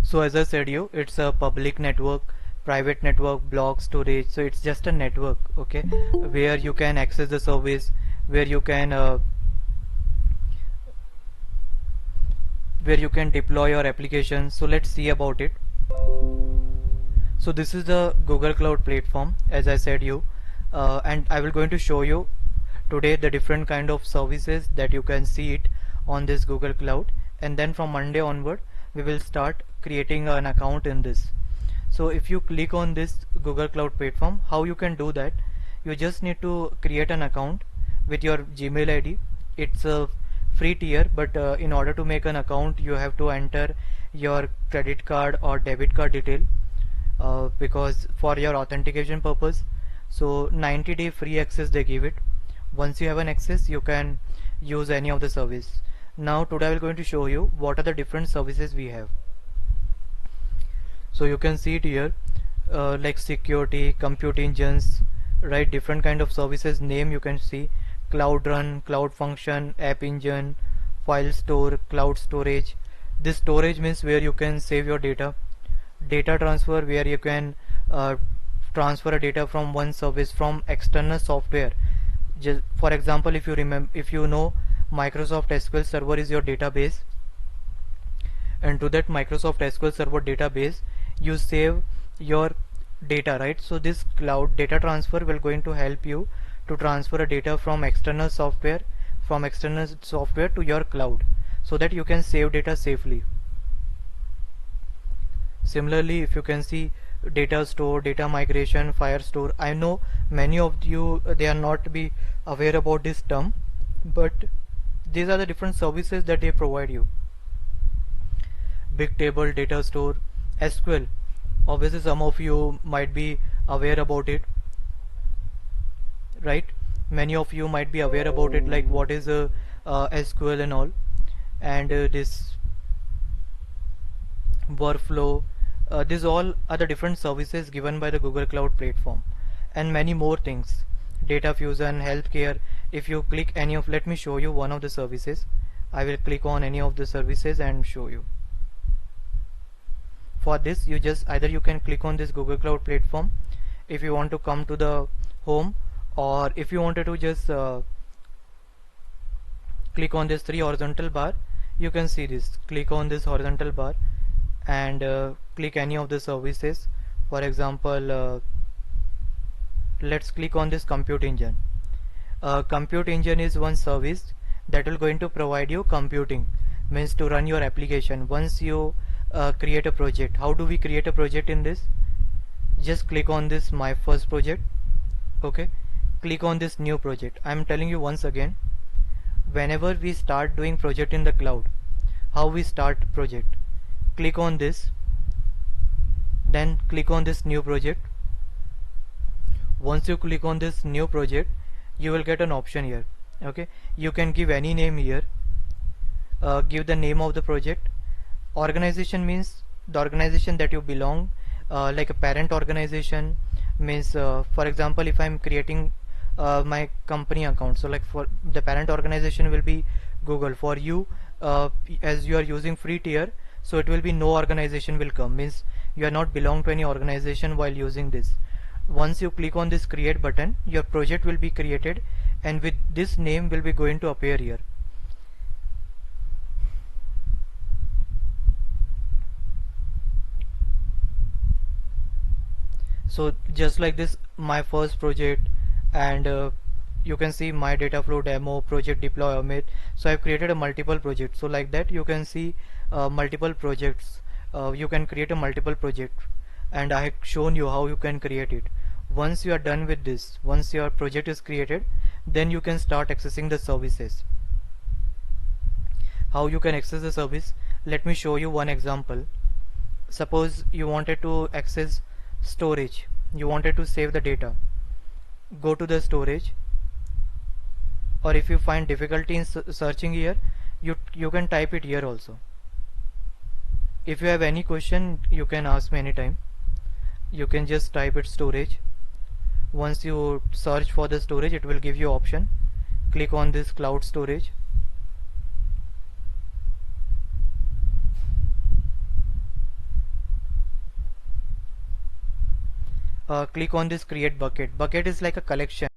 So as I said you, it's a public network, private network, block storage. So it's just a network, okay, where you can access the service, where you can deploy your application. So let's see about it. So this is the Google Cloud platform, as I said you, and I will going to show you today the different kind of services that you can see it on this Google Cloud, and then from Monday onward we will start creating an account in this. So if you click on this Google Cloud platform, how you can do that? You just need to create an account with your Gmail ID. It's a free tier, but in order to make an account you have to enter your credit card or debit card detail, because for your authentication purpose. So 90-day free access they give it. Once you have an access, you can use any of the service. Now today I will going to show you what are the different services we have. So you can see it here, like security, compute engines, right? Different kind of services name you can see: Cloud Run, Cloud Function, App Engine, Firestore, Cloud Storage. This storage means where you can save your data. Data transfer, where you can transfer a data from one service from external software. Just for example, if you know Microsoft SQL Server is your database, and to that Microsoft SQL Server database you save your data, right? So this cloud data transfer will going to help you to transfer a data from external software to your cloud, so that you can save data safely. Similarly, if you can see data store, data migration, Firestore. I know many of you they are not be aware about this term, but these are the different services that they provide you. Big table, data store, SQL. Obviously some of you might be aware about it, right? Many of you might be aware about it, like what is SQL and all, and this workflow. These all are the different services given by the Google Cloud platform, and many more things. Data fusion, healthcare. If you click any of, let me show you one of the services. I will click on any of the services and show you. For this, you just either you can click on this Google Cloud platform if you want to come to the home, or if you wanted to just click on this three horizontal bar. You can see this. Click on this horizontal bar and click any of the services. For example, let's click on this compute engine. Compute engine is one service that will going to provide you computing, means to run your application. Once you create a project, how do we create a project in this? Just click on this my first project, okay, click on this new project. I'm telling you once again, whenever we start doing project in the cloud, how we start project: click on this, then click on this new project. Once you click on this new project, you will get an option here, okay. You can give any name here. Give the name of the project. Organization means the organization that you belong, like a parent organization means, for example, if I'm creating my company account, so like for the parent organization will be Google. For you, as you are using free tier, so it will be no organization will come, means you are not belong to any organization while using this. Once you click on this create button, your project will be created, and with this name will be going to appear here. So just like this, my first project, and you can see my data flow demo, project deploy omit. So I've created a multiple project. So like that you can see multiple projects. You can create a multiple project, and I have shown you how you can create it. Once you are done with this, once your project is created, then you can start accessing the services. How you can access the service? Let me show you one example. Suppose you wanted to access storage, you wanted to save the data. Go to the storage, or if you find difficulty in searching here, you can type it here also. If you have any question, you can ask me anytime. You can just type it storage. Once you search for the storage, it will give you option. Click on this cloud storage. click on this create bucket. Bucket is like a collection.